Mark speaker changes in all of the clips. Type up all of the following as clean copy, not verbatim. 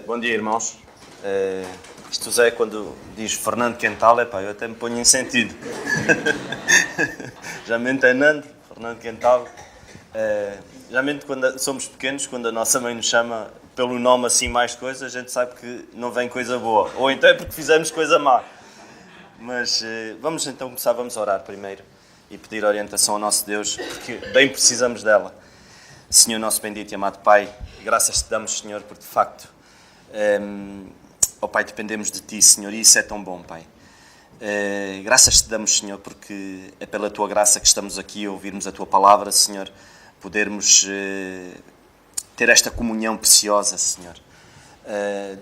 Speaker 1: Bom dia, irmãos. Isto Zé, quando diz Fernando Quental, eu até me ponho em sentido. Geralmente é Nando, Fernando Quental. Geralmente quando somos pequenos, quando a nossa mãe nos chama pelo nome assim mais coisa, a gente sabe que não vem coisa boa. Ou então é porque fizemos coisa má. Mas vamos então começar, vamos orar primeiro e pedir orientação ao nosso Deus, porque bem precisamos dela. Senhor nosso bendito e amado Pai, graças te damos, Senhor, porque de facto, ó Pai, dependemos de Ti, Senhor, e isso é tão bom, Pai. Graças te damos, Senhor, porque é pela Tua graça que estamos aqui a ouvirmos a Tua palavra, Senhor, podermos ter esta comunhão preciosa, Senhor.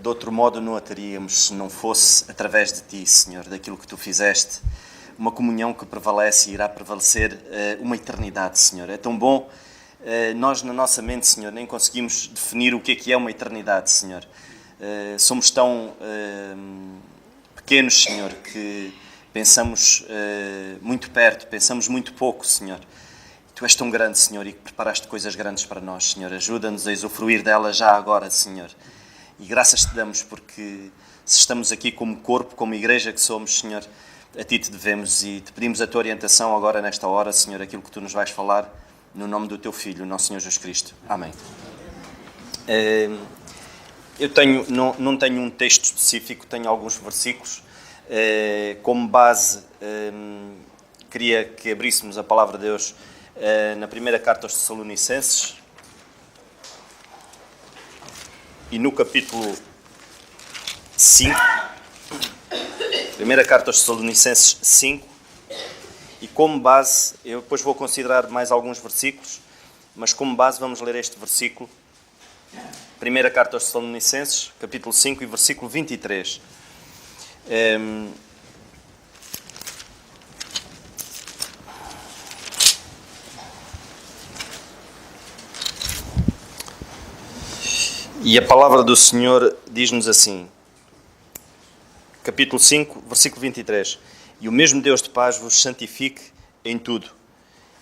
Speaker 1: De outro modo não a teríamos se não fosse através de Ti, Senhor, daquilo que Tu fizeste. Uma comunhão que prevalece e irá prevalecer uma eternidade, Senhor. É tão bom. Nós, na nossa mente, Senhor, nem conseguimos definir o que é uma eternidade, Senhor. Somos tão pequenos, Senhor, que pensamos muito perto, pensamos muito pouco, Senhor. Tu és tão grande, Senhor, e que preparaste coisas grandes para nós, Senhor. Ajuda-nos a usufruir delas já agora, Senhor. E graças te damos porque se estamos aqui como corpo, como igreja que somos, Senhor, a Ti te devemos e te pedimos a Tua orientação agora nesta hora, Senhor, aquilo que Tu nos vais falar. No nome do Teu Filho, o nosso Senhor Jesus Cristo. Amém. Eu não tenho um texto específico, tenho alguns versículos. Como base, queria que abríssemos a Palavra de Deus na primeira carta aos Tessalonicenses e no capítulo 5. Primeira carta aos Tessalonicenses 5. E como base, eu depois vou considerar mais alguns versículos, mas como base vamos ler este versículo. Primeira carta aos Tessalonicenses, capítulo 5 e versículo 23. E a palavra do Senhor diz-nos assim, capítulo 5, versículo 23. E o mesmo Deus de paz vos santifique em tudo,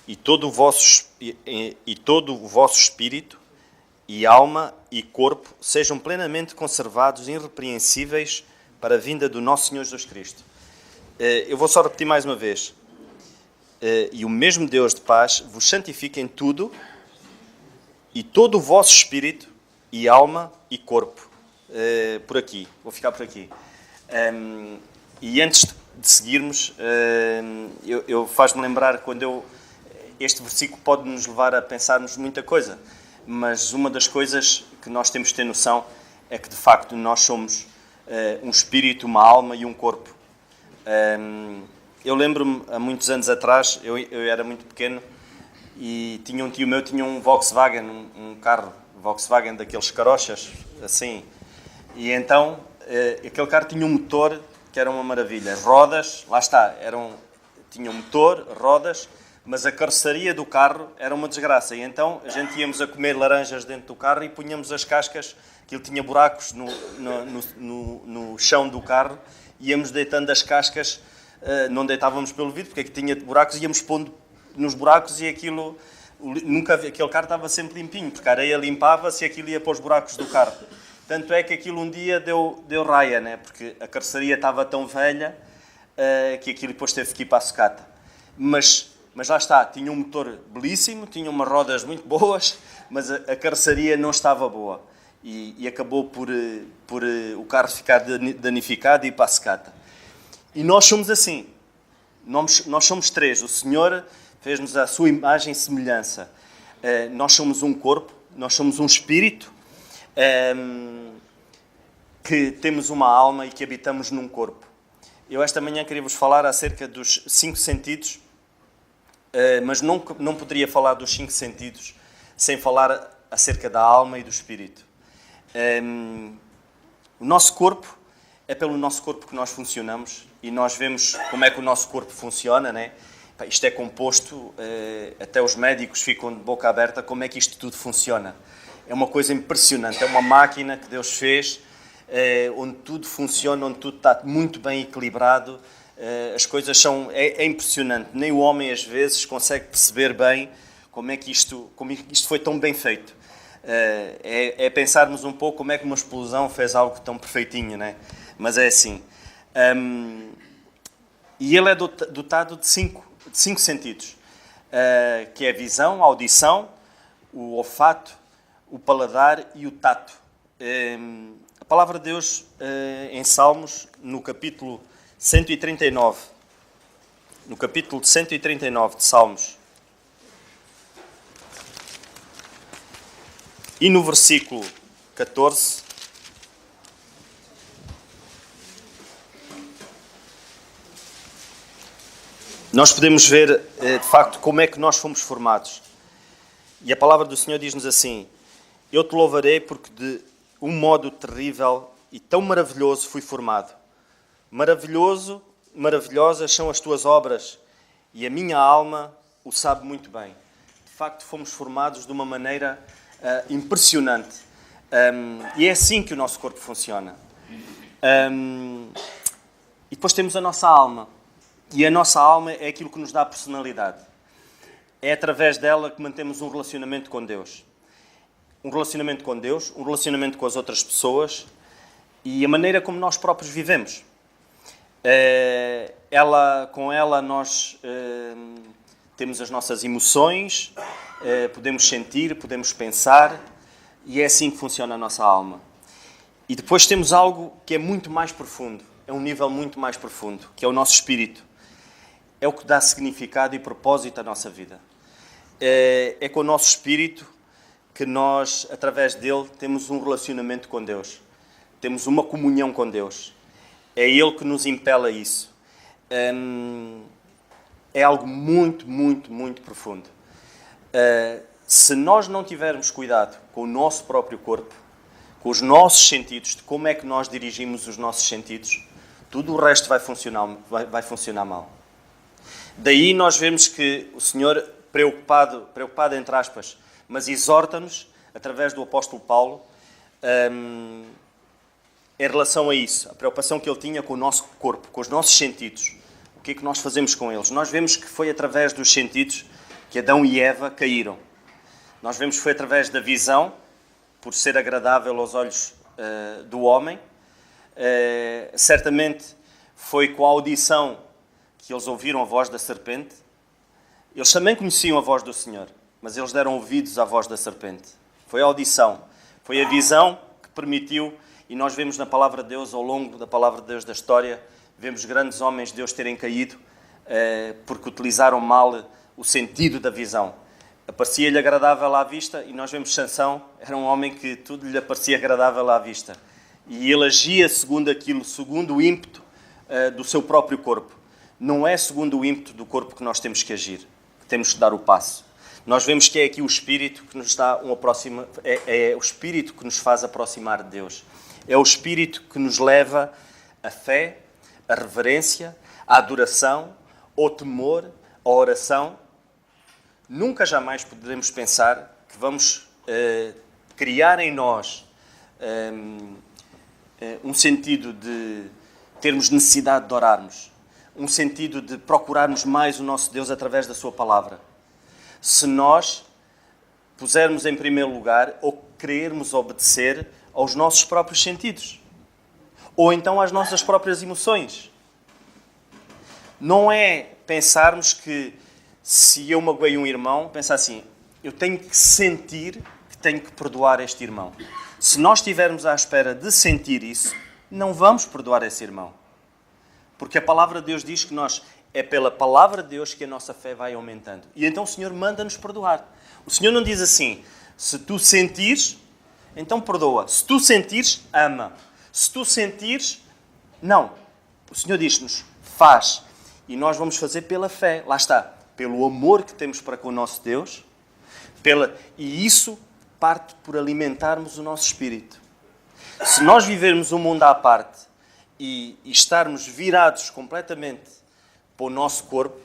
Speaker 1: e todo o vosso espírito, e alma, e corpo, sejam plenamente conservados, irrepreensíveis, para a vinda do nosso Senhor Jesus Cristo. Eu vou só repetir mais uma vez. E o mesmo Deus de paz vos santifique em tudo, e todo o vosso espírito, e alma, e corpo. Por aqui, vou ficar por aqui. E antes de seguirmos, eu faz-me lembrar quando este versículo pode nos levar a pensarmos muita coisa, mas uma das coisas que nós temos de ter noção é que de facto nós somos um espírito, uma alma e um corpo. Eu lembro-me há muitos anos atrás, eu era muito pequeno e tinha um tio meu, tinha um Volkswagen, um carro Volkswagen daqueles carochas assim, e então aquele carro tinha um motor que era uma maravilha. Rodas, lá está, tinha um motor, rodas, mas a carroceria do carro era uma desgraça. E então a gente íamos a comer laranjas dentro do carro e punhamos as cascas, que ele tinha buracos no chão do carro, íamos deitando as cascas, não deitávamos pelo vidro, porque aqui tinha buracos, íamos pondo nos buracos e aquele carro estava sempre limpinho, porque a areia limpava-se e aquilo ia para os buracos do carro. Tanto é que aquilo um dia deu raia, né? Porque a carroceria estava tão velha que aquilo depois teve que ir para a sucata. Mas lá está, tinha um motor belíssimo, tinha umas rodas muito boas, mas a carroceria não estava boa. E acabou por o carro ficar danificado e ir para a sucata. E nós somos assim. Nós somos três. O Senhor fez-nos a sua imagem e semelhança. Nós somos um corpo, nós somos um espírito, que temos uma alma e que habitamos num corpo. Eu esta manhã queria-vos falar acerca dos 5 sentidos, mas não poderia falar dos 5 sentidos sem falar acerca da alma e do espírito. O nosso corpo, é pelo nosso corpo que nós funcionamos e nós vemos como é que o nosso corpo funciona, né? Isto é composto, até os médicos ficam de boca aberta como é que isto tudo funciona. É uma coisa impressionante, é uma máquina que Deus fez, onde tudo funciona, onde tudo está muito bem equilibrado. As coisas são... É impressionante. Nem o homem, às vezes, consegue perceber bem como isto foi tão bem feito. É pensarmos um pouco como é que uma explosão fez algo tão perfeitinho, né? Mas é assim. E ele é dotado de cinco sentidos, que é a visão, a audição, o olfato, o paladar e o tato. A palavra de Deus em Salmos, no capítulo 139, no capítulo 139 de Salmos, e no versículo 14, nós podemos ver, de facto, como é que nós fomos formados. E a palavra do Senhor diz-nos assim: eu te louvarei porque de um modo terrível e tão maravilhoso fui formado. Maravilhosas são as tuas obras, e a minha alma o sabe muito bem. De facto, fomos formados de uma maneira impressionante. E é assim que o nosso corpo funciona. E depois temos a nossa alma. E a nossa alma é aquilo que nos dá personalidade. É através dela que mantemos um relacionamento com Deus. Um relacionamento com Deus, um relacionamento com as outras pessoas e a maneira como nós próprios vivemos. Com ela nós temos as nossas emoções, podemos sentir, podemos pensar, e é assim que funciona a nossa alma. E depois temos algo que é muito mais profundo, é um nível muito mais profundo, que é o nosso espírito. É o que dá significado e propósito à nossa vida. É com o nosso espírito que nós, através dele, temos um relacionamento com Deus. Temos uma comunhão com Deus. É Ele que nos impele a isso. É algo muito, muito, muito profundo. Se nós não tivermos cuidado com o nosso próprio corpo, com os nossos sentidos, de como é que nós dirigimos os nossos sentidos, tudo o resto vai funcionar mal. Daí nós vemos que o Senhor, preocupado entre aspas, mas exorta-nos, através do apóstolo Paulo, em relação a isso, a preocupação que ele tinha com o nosso corpo, com os nossos sentidos. O que é que nós fazemos com eles? Nós vemos que foi através dos sentidos que Adão e Eva caíram. Nós vemos que foi através da visão, por ser agradável aos olhos do homem. Certamente foi com a audição que eles ouviram a voz da serpente. Eles também conheciam a voz do Senhor, mas eles deram ouvidos à voz da serpente. Foi a audição, foi a visão que permitiu, e nós vemos na palavra de Deus, ao longo da palavra de Deus da história, vemos grandes homens de Deus terem caído porque utilizaram mal o sentido da visão. Aparecia-lhe agradável à vista, e nós vemos Sansão, era um homem que tudo lhe aparecia agradável à vista. E ele agia segundo aquilo, segundo o ímpeto do seu próprio corpo. Não é segundo o ímpeto do corpo que nós temos que agir, que temos que dar o passo. Nós vemos que é aqui o Espírito que nos dá é o Espírito que nos faz aproximar de Deus. É o Espírito que nos leva à fé, à reverência, à adoração, ao temor, à oração. Nunca jamais poderemos pensar que vamos criar em nós um sentido de termos necessidade de orarmos, um sentido de procurarmos mais o nosso Deus através da sua palavra. Se nós pusermos em primeiro lugar ou querermos obedecer aos nossos próprios sentidos, ou então às nossas próprias emoções. Não é pensarmos que se eu magoei um irmão, pensar assim, eu tenho que sentir que tenho que perdoar este irmão. Se nós estivermos à espera de sentir isso, não vamos perdoar esse irmão. Porque a palavra de Deus diz que é pela palavra de Deus que a nossa fé vai aumentando. E então o Senhor manda-nos perdoar. O Senhor não diz assim, se tu sentires, então perdoa. Se tu sentires, ama. Se tu sentires, não. O Senhor diz-nos, faz. E nós vamos fazer pela fé. Lá está. Pelo amor que temos para com o nosso Deus. E isso parte por alimentarmos o nosso espírito. Se nós vivermos um mundo à parte e estarmos virados completamente para o nosso corpo,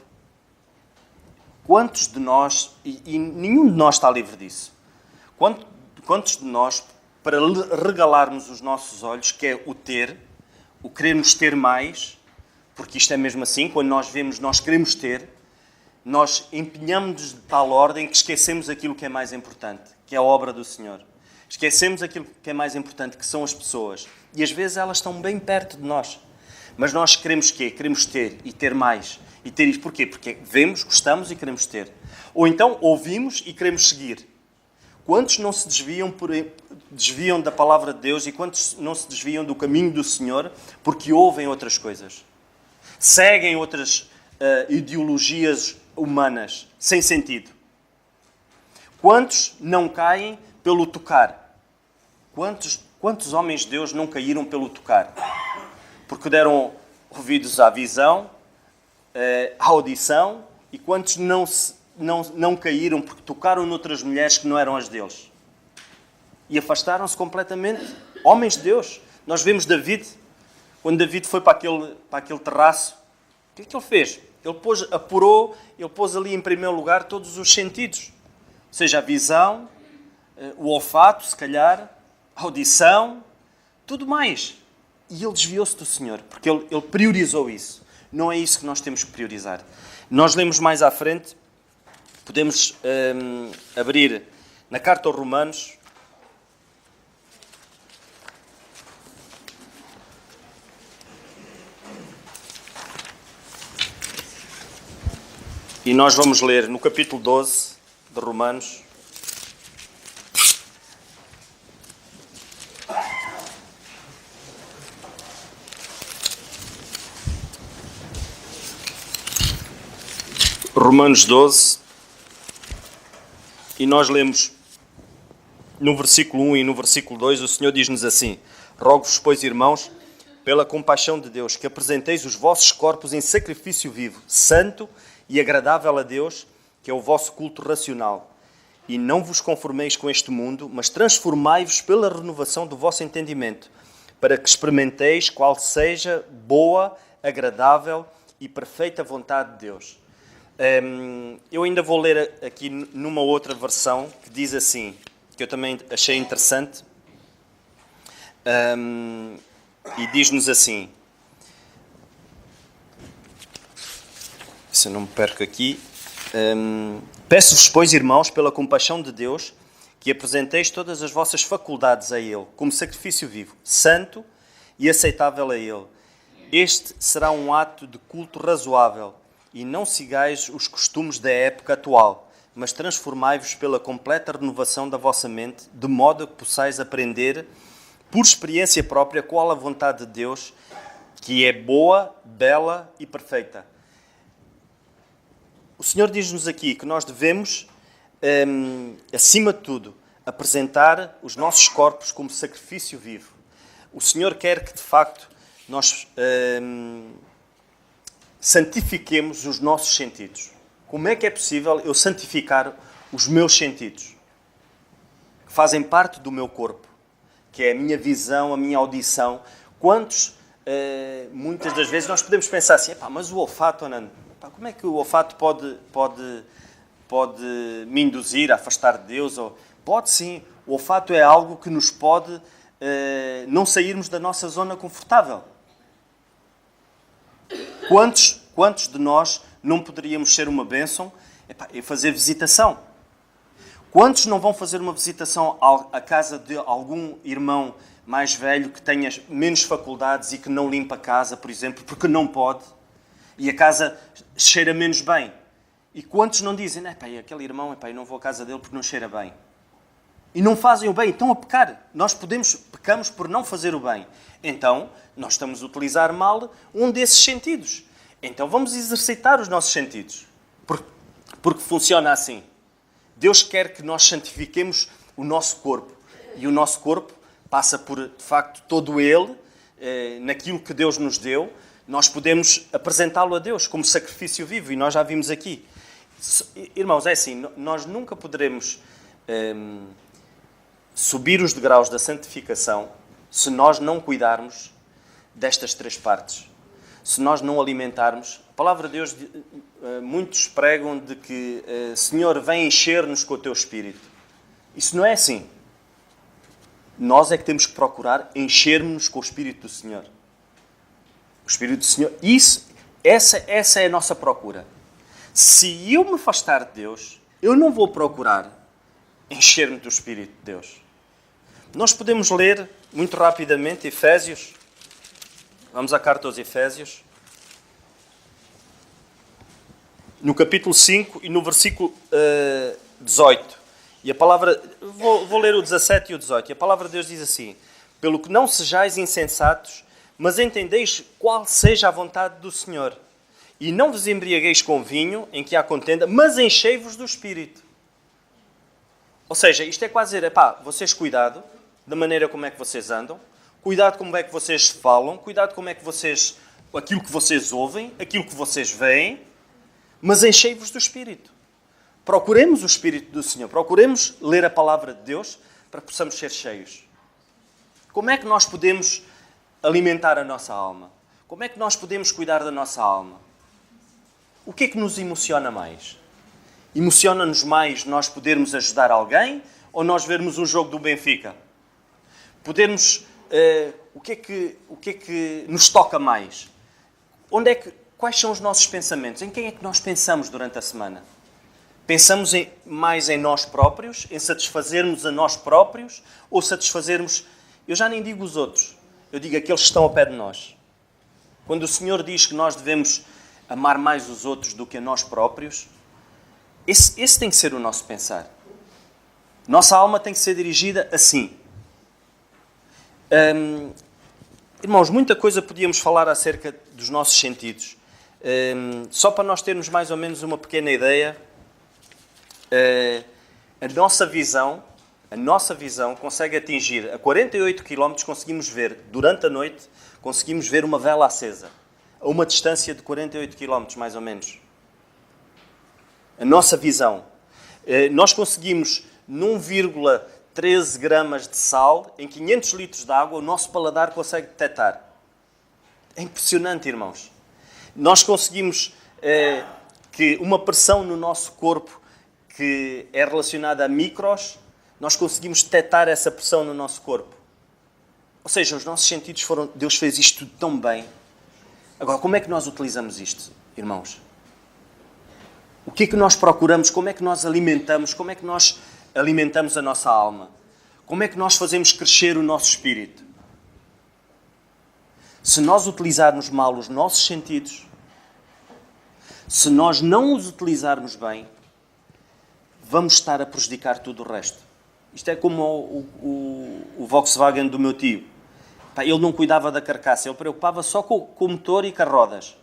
Speaker 1: quantos de nós, e nenhum de nós está livre disso, quantos de nós, para regalarmos os nossos olhos, que é o queremos ter mais, porque isto é mesmo assim, quando nós vemos, nós queremos ter, nós empenhamos-nos de tal ordem que esquecemos aquilo que é mais importante, que é a obra do Senhor. Esquecemos aquilo que é mais importante, que são as pessoas. E às vezes elas estão bem perto de nós. Mas nós queremos quê? Queremos ter e ter mais. E ter isto porquê? Porque vemos, gostamos e queremos ter. Ou então ouvimos e queremos seguir. Quantos não se desviam da palavra de Deus e quantos não se desviam do caminho do Senhor porque ouvem outras coisas? Seguem outras ideologias humanas sem sentido. Quantos não caem pelo tocar? Quantos homens de Deus não caíram pelo tocar? Porque deram ouvidos à visão, à audição, e quantos não caíram porque tocaram noutras mulheres que não eram as deles? E afastaram-se completamente. Homens de Deus. Nós vemos David, quando David foi para aquele terraço, o que é que ele fez? Ele pôs ali em primeiro lugar todos os sentidos. Ou seja, a visão, o olfato, se calhar, a audição, tudo mais. E ele desviou-se do Senhor, porque ele priorizou isso. Não é isso que nós temos que priorizar. Nós lemos mais à frente, podemos abrir na carta aos Romanos, e nós vamos ler no capítulo 12 de Romanos, Romanos 12, e nós lemos no versículo 1 e no versículo 2, o Senhor diz-nos assim: rogo-vos, pois, irmãos, pela compaixão de Deus, que apresenteis os vossos corpos em sacrifício vivo, santo e agradável a Deus, que é o vosso culto racional. E não vos conformeis com este mundo, mas transformai-vos pela renovação do vosso entendimento, para que experimenteis qual seja boa, agradável e perfeita vontade de Deus. Eu ainda vou ler aqui numa outra versão que diz assim, que eu também achei interessante, e diz-nos assim, se eu não me perco aqui, peço-vos, pois, irmãos, pela compaixão de Deus, que apresenteis todas as vossas faculdades a Ele, como sacrifício vivo, santo e aceitável a Ele. Este será um ato de culto razoável. E não sigais os costumes da época atual, mas transformai-vos pela completa renovação da vossa mente, de modo que possais aprender, por experiência própria, qual a vontade de Deus, que é boa, bela e perfeita. O Senhor diz-nos aqui que nós devemos, acima de tudo, apresentar os nossos corpos como sacrifício vivo. O Senhor quer que, de facto, nós santifiquemos os nossos sentidos. Como é que é possível eu santificar os meus sentidos? Que fazem parte do meu corpo, que é a minha visão, a minha audição. Quantos, muitas das vezes, nós podemos pensar assim, mas o olfato, Anand, como é que o olfato pode me induzir a afastar de Deus? Pode sim, o olfato é algo que nos pode não sairmos da nossa zona confortável. Quantos de nós não poderíamos ser uma bênção e fazer visitação? Quantos não vão fazer uma visitação à casa de algum irmão mais velho que tenha menos faculdades e que não limpa a casa, por exemplo, porque não pode, e a casa cheira menos bem? E quantos não dizem, aquele irmão, eu não vou à casa dele porque não cheira bem? E não fazem o bem, estão a pecar. Nós pecamos por não fazer o bem. Então, nós estamos a utilizar mal um desses sentidos. Então, vamos exercitar os nossos sentidos. Porque funciona assim. Deus quer que nós santifiquemos o nosso corpo. E o nosso corpo passa por, de facto, todo ele, naquilo que Deus nos deu. Nós podemos apresentá-lo a Deus como sacrifício vivo. E nós já vimos aqui. Irmãos, é assim, nós nunca poderemos subir os degraus da santificação se nós não cuidarmos destas três partes. Se nós não alimentarmos. A palavra de Deus, muitos pregam de que Senhor, vem encher-nos com o Teu Espírito. Isso não é assim. Nós é que temos que procurar encher-nos com o Espírito do Senhor. O Espírito do Senhor. Essa é a nossa procura. Se eu me afastar de Deus, eu não vou procurar encher-me do Espírito de Deus. Nós podemos ler muito rapidamente Efésios. Vamos à carta aos Efésios. No capítulo 5 e no versículo 18. E a palavra... Vou ler o 17 e o 18. E a palavra de Deus diz assim: pelo que não sejais insensatos, mas entendeis qual seja a vontade do Senhor. E não vos embriagueis com vinho, em que há contenda, mas enchei-vos do Espírito. Ou seja, isto é quase dizer, vocês cuidado da maneira como é que vocês andam, cuidado como é que vocês falam, cuidado como é que vocês, aquilo que vocês ouvem, aquilo que vocês veem, mas enchei-vos do Espírito. Procuremos o Espírito do Senhor, procuremos ler a palavra de Deus para que possamos ser cheios. Como é que nós podemos alimentar a nossa alma? Como é que nós podemos cuidar da nossa alma? O que é que nos emociona mais? Emociona-nos mais nós podermos ajudar alguém ou nós vermos um jogo do Benfica? Podermos... o que é que nos toca mais? Quais são os nossos pensamentos? Em quem é que nós pensamos durante a semana? Pensamos mais em nós próprios, em satisfazermos a nós próprios, ou satisfazermos... Eu já nem digo os outros, eu digo aqueles que estão ao pé de nós. Quando o Senhor diz que nós devemos amar mais os outros do que a nós próprios, esse tem que ser o nosso pensar. Nossa alma tem que ser dirigida assim. Irmãos, muita coisa podíamos falar acerca dos nossos sentidos. Só para nós termos mais ou menos uma pequena ideia, a nossa visão consegue atingir a 48 km, conseguimos ver, durante a noite, conseguimos ver uma vela acesa, a uma distância de 48 km, mais ou menos. A nossa visão. Nós conseguimos, num 1,13 gramas de sal, em 500 litros de água, o nosso paladar consegue detectar. É impressionante, irmãos. Nós conseguimos que uma pressão no nosso corpo que é relacionada a micros, nós conseguimos detectar essa pressão no nosso corpo. Ou seja, os nossos sentidos foram... Deus fez isto tudo tão bem. Agora, como é que nós utilizamos isto, irmãos? O que é que nós procuramos? Como é que nós alimentamos? Como é que nós alimentamos a nossa alma? Como é que nós fazemos crescer o nosso espírito? Se nós utilizarmos mal os nossos sentidos, se nós não os utilizarmos bem, vamos estar a prejudicar tudo o resto. Isto é como o Volkswagen do meu tio. Ele não cuidava da carcaça, ele preocupava só com o motor e com as rodas.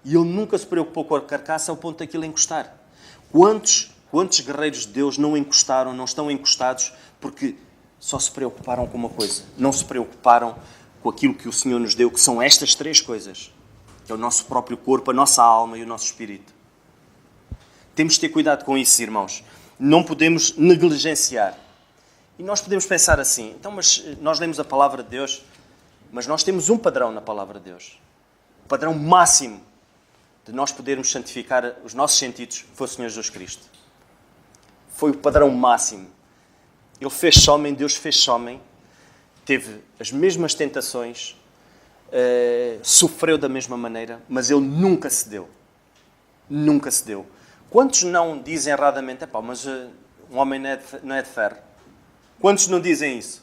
Speaker 1: E ele nunca se preocupou com a carcaça ao ponto daquilo encostar. Quantos guerreiros de Deus não encostaram, não estão encostados, porque só se preocuparam com uma coisa. Não se preocuparam com aquilo que o Senhor nos deu, que são estas 3 coisas. Que é o nosso próprio corpo, a nossa alma e o nosso espírito. Temos de ter cuidado com isso, irmãos. Não podemos negligenciar. E nós podemos pensar assim, então, mas nós lemos a palavra de Deus, mas nós temos um padrão na palavra de Deus. O padrão máximo de nós podermos santificar os nossos sentidos foi o Senhor Jesus Cristo. Foi o padrão máximo. Ele fez-se homem, Deus fez-se homem, teve as mesmas tentações, sofreu da mesma maneira, mas ele nunca cedeu. Nunca cedeu. Quantos não dizem erradamente, mas um homem não é de ferro? Quantos não dizem isso?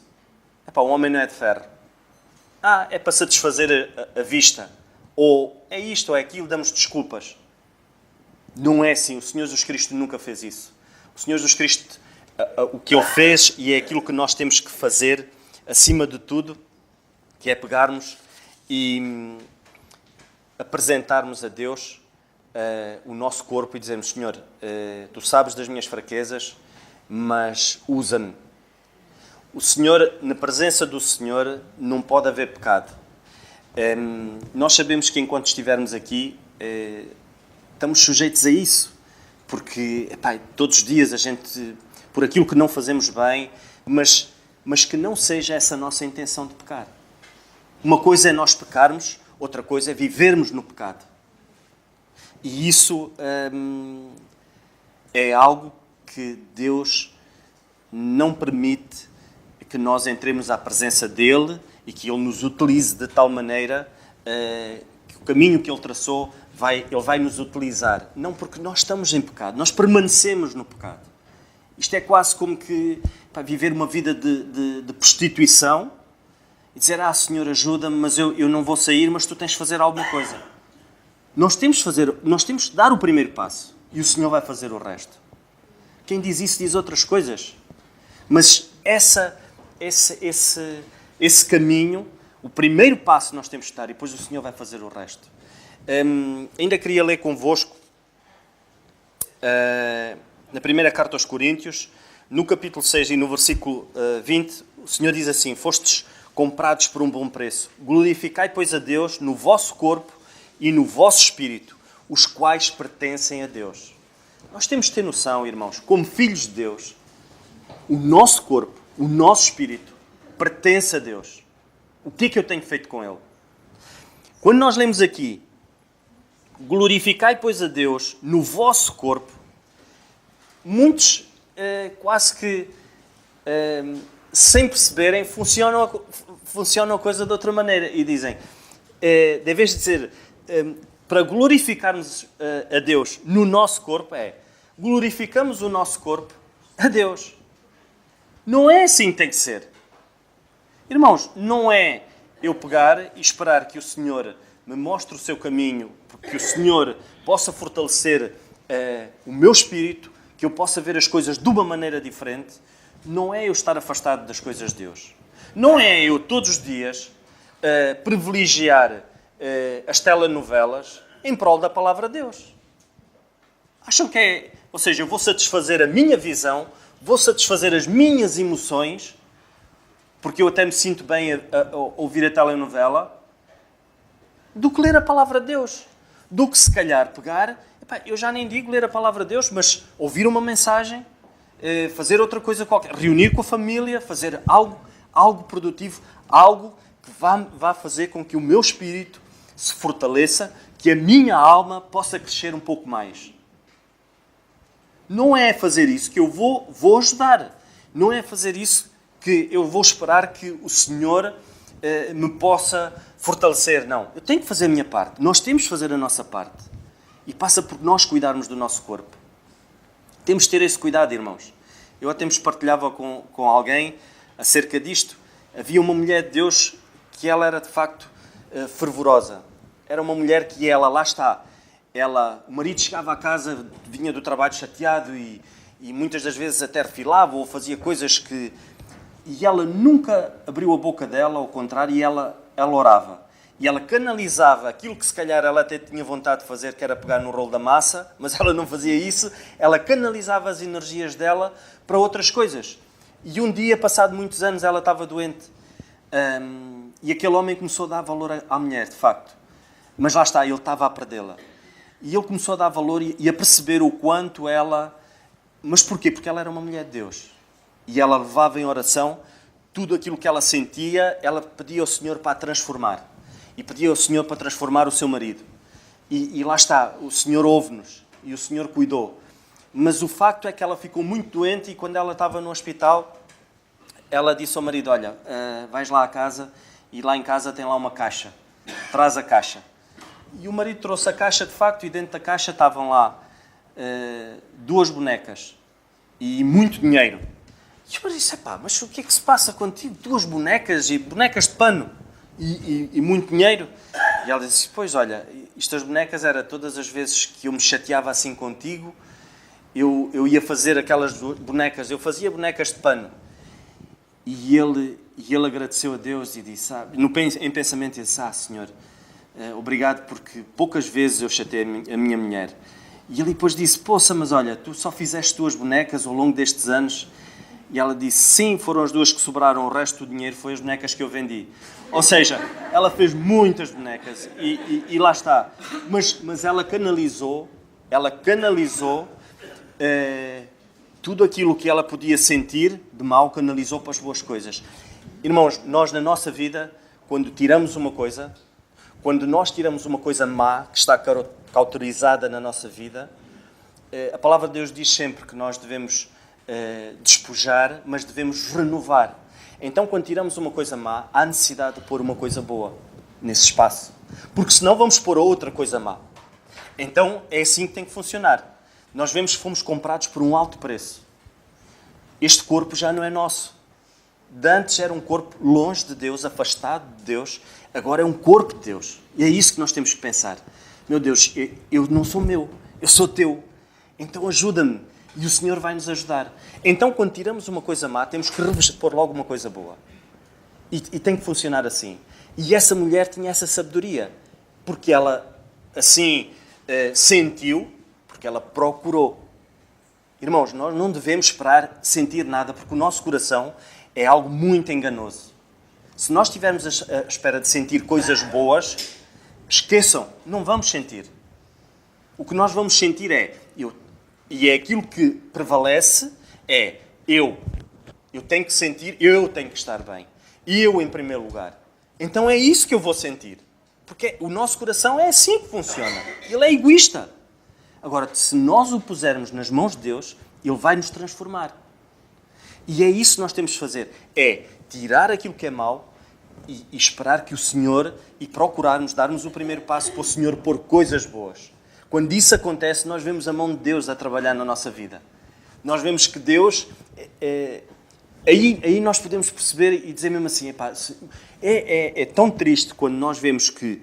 Speaker 1: Um homem não é de ferro. É para satisfazer a vista. Ou é isto, ou é aquilo, damos desculpas. Não é assim. O Senhor Jesus Cristo nunca fez isso. O Senhor Jesus Cristo, o que Ele fez, e é aquilo que nós temos que fazer, acima de tudo, que é pegarmos e apresentarmos a Deus o nosso corpo e dizermos, Senhor, Tu sabes das minhas fraquezas, mas usa-me. O Senhor, na presença do Senhor, não pode haver pecado. Nós sabemos que enquanto estivermos aqui, estamos sujeitos a isso. Porque, todos os dias a gente, por aquilo que não fazemos bem, mas que não seja essa a nossa intenção de pecar. Uma coisa é nós pecarmos, outra coisa é vivermos no pecado. E isso é algo que Deus não permite que nós entremos à presença dEle e que Ele nos utilize de tal maneira que o caminho que Ele traçou, Ele vai nos utilizar. Não porque nós estamos em pecado, nós permanecemos no pecado. Isto é quase como que viver uma vida de prostituição e dizer, Senhor, ajuda-me, mas eu não vou sair, mas tu tens de fazer alguma coisa. Nós temos de dar o primeiro passo e o Senhor vai fazer o resto. Quem diz isso diz outras coisas. Mas esse caminho, o primeiro passo nós temos de dar e depois o Senhor vai fazer o resto. Ainda queria ler convosco na primeira carta aos Coríntios, no capítulo 6 e no versículo 20, o Senhor diz assim, fostes comprados por um bom preço. Glorificai, pois, a Deus no vosso corpo e no vosso espírito, os quais pertencem a Deus. Nós temos de ter noção, irmãos, como filhos de Deus, o nosso corpo, o nosso espírito, pertence a Deus. O que é que eu tenho feito com ele? Quando nós lemos aqui, glorificai, pois, a Deus no vosso corpo, muitos quase que sem perceberem funcionam a coisa de outra maneira e dizem, de vez de dizer para glorificarmos a Deus no nosso corpo, glorificamos o nosso corpo a Deus. Não é assim que tem que ser. Irmãos, não é eu pegar e esperar que o Senhor me mostre o seu caminho, que o Senhor possa fortalecer o meu espírito, que eu possa ver as coisas de uma maneira diferente. Não é eu estar afastado das coisas de Deus. Não é eu, todos os dias, privilegiar as telenovelas em prol da palavra de Deus. Acham que é... Ou seja, eu vou satisfazer a minha visão, vou satisfazer as minhas emoções, porque eu até me sinto bem a ouvir a telenovela, do que ler a palavra de Deus. Do que, se calhar, pegar... eu já nem digo ler a palavra de Deus, mas ouvir uma mensagem, fazer outra coisa qualquer, reunir com a família, fazer algo produtivo, algo que vá fazer com que o meu espírito se fortaleça, que a minha alma possa crescer um pouco mais. Não é fazer isso que eu vou ajudar. Não é fazer isso que eu vou esperar que o Senhor me possa fortalecer. Não. Eu tenho que fazer a minha parte. Nós temos que fazer a nossa parte. E passa por nós cuidarmos do nosso corpo. Temos de ter esse cuidado, irmãos. Eu até me partilhava com alguém acerca disto. Havia uma mulher de Deus que ela era de facto fervorosa. Era uma mulher que lá está. O marido chegava à casa, vinha do trabalho chateado e muitas das vezes até refilava ou fazia coisas que... E ela nunca abriu a boca dela, ao contrário, e ela orava. E ela canalizava aquilo que se calhar ela até tinha vontade de fazer, que era pegar no rolo da massa, mas ela não fazia isso. Ela canalizava as energias dela para outras coisas. E um dia, passado muitos anos, ela estava doente. E aquele homem começou a dar valor à mulher, de facto. Mas lá está, ele estava a perdê-la. E ele começou a dar valor e a perceber o quanto ela... Mas porquê? Porque ela era uma mulher de Deus. E ela levava em oração tudo aquilo que ela sentia, ela pedia ao Senhor para a transformar. E pedia ao Senhor para transformar o seu marido. E lá está, o Senhor ouve-nos. E o Senhor cuidou. Mas o facto é que ela ficou muito doente e quando ela estava no hospital, ela disse ao marido, olha, vais lá à casa e lá em casa tem lá uma caixa. Traz a caixa. E o marido trouxe a caixa, de facto, e dentro da caixa estavam lá 2 bonecas e muito dinheiro. E eu disse, mas o que é que se passa contigo? 2 bonecas e bonecas de pano e muito dinheiro? E ela disse, pois olha, estas bonecas era todas as vezes que eu me chateava assim contigo, eu ia fazer aquelas bonecas, eu fazia bonecas de pano. E ele agradeceu a Deus e disse, em pensamento, disse, Senhor, obrigado porque poucas vezes eu chatei a minha mulher. E ele depois disse, poça, mas olha, tu só fizeste 2 bonecas ao longo destes anos. E ela disse, sim, foram as 2 que sobraram, o resto do dinheiro foi as bonecas que eu vendi. Ou seja, ela fez muitas bonecas e lá está. Mas ela canalizou tudo aquilo que ela podia sentir de mal, canalizou para as boas coisas. Irmãos, nós na nossa vida, quando nós tiramos uma coisa má, que está cauterizada na nossa vida, a palavra de Deus diz sempre que nós devemos despojar, mas devemos renovar. Então, quando tiramos uma coisa má, há necessidade de pôr uma coisa boa nesse espaço. Porque senão vamos pôr outra coisa má. Então, é assim que tem que funcionar. Nós vemos que fomos comprados por um alto preço. este corpo já não é nosso. De antes era um corpo longe de Deus, afastado de Deus, agora é um corpo de Deus. E é isso que nós temos que pensar. Meu Deus, eu não sou meu, eu sou teu. Então ajuda-me. E o Senhor vai nos ajudar. Então, quando tiramos uma coisa má, temos que pôr logo uma coisa boa. E tem que funcionar assim. E essa mulher tinha essa sabedoria. Porque ela, assim, sentiu, porque ela procurou. Irmãos, nós não devemos esperar sentir nada, porque o nosso coração é algo muito enganoso. Se nós estivermos à espera de sentir coisas boas, esqueçam, não vamos sentir. O que nós vamos sentir é, e é aquilo que prevalece, é eu tenho que sentir, eu tenho que estar bem. Eu em primeiro lugar. Então é isso que eu vou sentir. Porque o nosso coração é assim que funciona. Ele é egoísta. Agora, se nós o pusermos nas mãos de Deus, Ele vai nos transformar. E é isso que nós temos de fazer. É tirar aquilo que é mau e esperar que o Senhor, e procurarmos, darmos o primeiro passo para o Senhor pôr coisas boas. Quando isso acontece, nós vemos a mão de Deus a trabalhar na nossa vida. Nós vemos que Deus... Aí nós podemos perceber e dizer mesmo assim, é tão triste quando nós vemos que,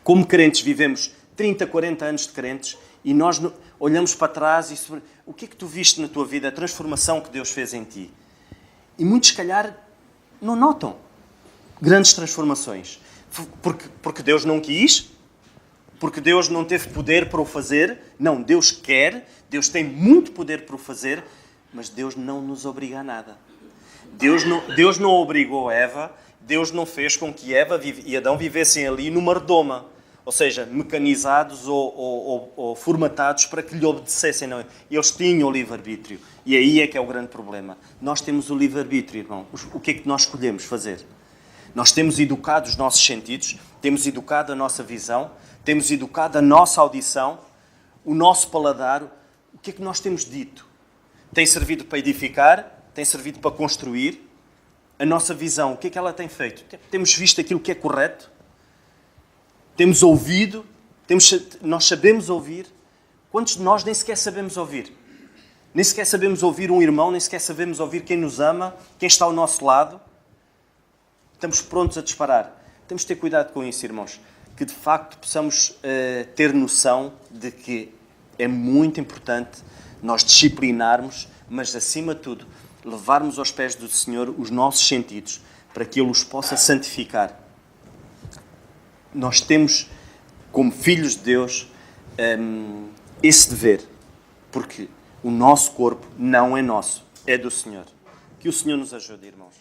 Speaker 1: como crentes, vivemos 30, 40 anos de crentes e nós olhamos para trás e sobre o que é que tu viste na tua vida, a transformação que Deus fez em ti. E muitos, se calhar, não notam grandes transformações. Porque Deus não quis, porque Deus não teve poder para o fazer. Não, Deus quer, Deus tem muito poder para o fazer, mas Deus não nos obriga a nada. Deus não obrigou Eva, Deus não fez com que Eva e Adão vivessem ali numa redoma. Ou seja, mecanizados ou formatados para que lhe obedecessem. Não, eles tinham o livre-arbítrio. E aí é que é o grande problema. Nós temos o livre-arbítrio, irmão. O que é que nós escolhemos fazer? Nós temos educado os nossos sentidos, temos educado a nossa visão, temos educado a nossa audição, o nosso paladar. O que é que nós temos dito? Tem servido para edificar? Tem servido para construir? A nossa visão, o que é que ela tem feito? Temos visto aquilo que é correto? Temos ouvido? Nós sabemos ouvir? Quantos de nós nem sequer sabemos ouvir? Nem sequer sabemos ouvir um irmão, nem sequer sabemos ouvir quem nos ama, quem está ao nosso lado? Estamos prontos a disparar. Temos de ter cuidado com isso, irmãos. Que de facto possamos ter noção de que é muito importante nós disciplinarmos, mas acima de tudo, levarmos aos pés do Senhor os nossos sentidos, para que Ele os possa santificar. Nós temos, como filhos de Deus, esse dever, porque o nosso corpo não é nosso, é do Senhor. Que o Senhor nos ajude, irmãos.